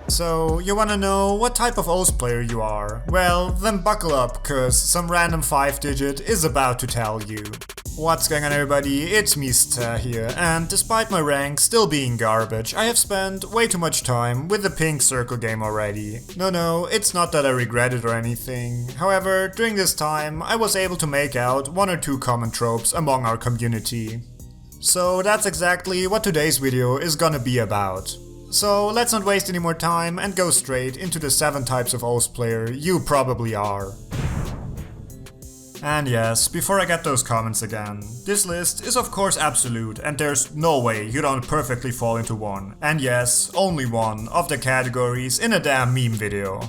So, you wanna know what type of Osu player you are? Well, then buckle up, cause some random 5-digit is about to tell you. What's going on, everybody? It's me here, and despite my rank still being garbage, I have spent way too much time with the pink circle game already. No, it's not that I regret it or anything. However, during this time, I was able to make out one or two common tropes among our community. So that's exactly what today's video is gonna be about. So let's not waste any more time and go straight into the 7 types of Osu player you probably are. And yes, before I get those comments again, this list is of course absolute and there's no way you don't perfectly fall into one, and yes, only one, of the categories in a damn meme video.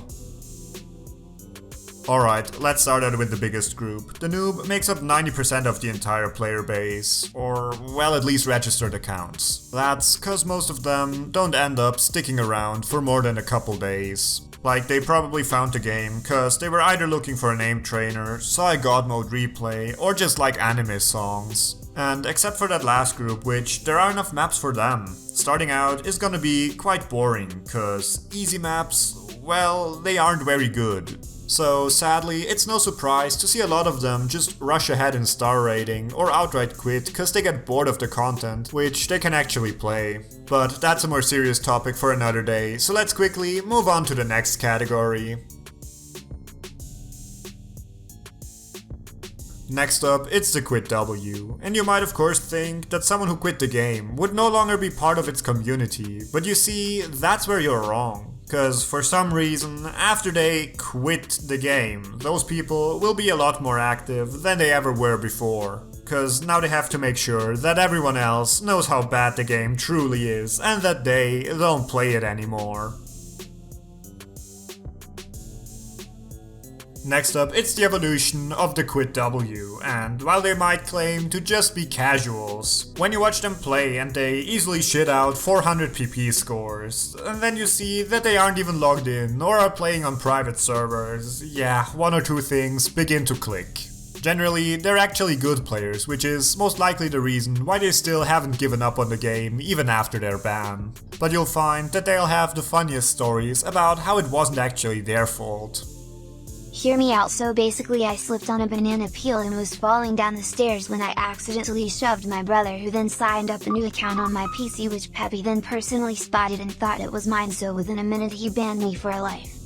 Alright, let's start out with the biggest group. The Noob makes up 90% of the entire player base, or well, at least registered accounts. That's cause most of them don't end up sticking around for more than a couple days. Like, they probably found the game cause they were either looking for a name trainer, saw a god mode replay, or just like anime songs. And except for that last group, which there are enough maps for them, starting out is gonna be quite boring, cause easy maps, well, they aren't very good. So sadly, it's no surprise to see a lot of them just rush ahead in star rating or outright quit cause they get bored of the content, which they can actually play. But that's a more serious topic for another day, so let's quickly move on to the next category. Next up, it's the Quit W, and you might of course think that someone who quit the game would no longer be part of its community, but you see, that's where you're wrong. Cause for some reason, after they quit the game, those people will be a lot more active than they ever were before. Cause now they have to make sure that everyone else knows how bad the game truly is and that they don't play it anymore. Next up, it's the evolution of the Quit W, and while they might claim to just be casuals, when you watch them play and they easily shit out 400 PP scores, and then you see that they aren't even logged in or are playing on private servers, yeah, one or two things begin to click. Generally, they're actually good players, which is most likely the reason why they still haven't given up on the game even after their ban. But you'll find that they'll have the funniest stories about how it wasn't actually their fault. Hear me out. So basically I slipped on a banana peel and was falling down the stairs when I accidentally shoved my brother, who then signed up a new account on my PC, which Peppy then personally spotted and thought it was mine, so within a minute he banned me for life.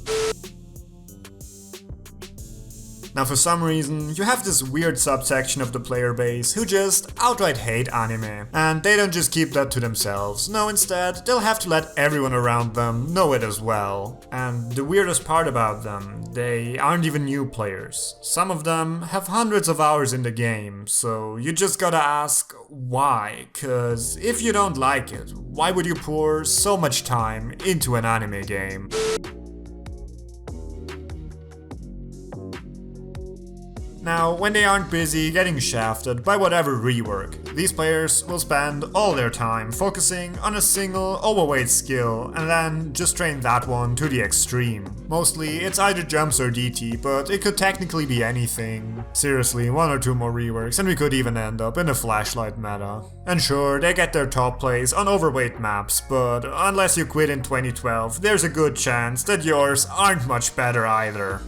Now for some reason, you have this weird subsection of the player base who just outright hate anime. And they don't just keep that to themselves, no, instead they'll have to let everyone around them know it as well. And the weirdest part about them, they aren't even new players. Some of them have hundreds of hours in the game, so you just gotta ask why, cause if you don't like it, why would you pour so much time into an anime game? Now, when they aren't busy getting shafted by whatever rework, these players will spend all their time focusing on a single overweight skill and then just train that one to the extreme. Mostly it's either jumps or DT, but it could technically be anything. Seriously, one or two more reworks and we could even end up in a flashlight meta. And sure, they get their top plays on overweight maps, but unless you quit in 2012, there's a good chance that yours aren't much better either.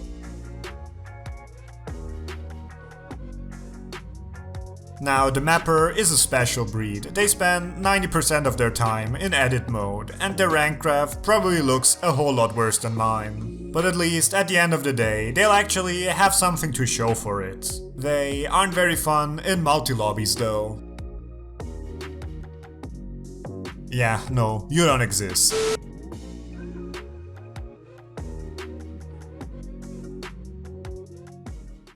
Now, the mapper is a special breed. They spend 90% of their time in edit mode, and their rank graph probably looks a whole lot worse than mine. But at least at the end of the day, they'll actually have something to show for it. They aren't very fun in multi-lobbies though. Yeah, no, you don't exist.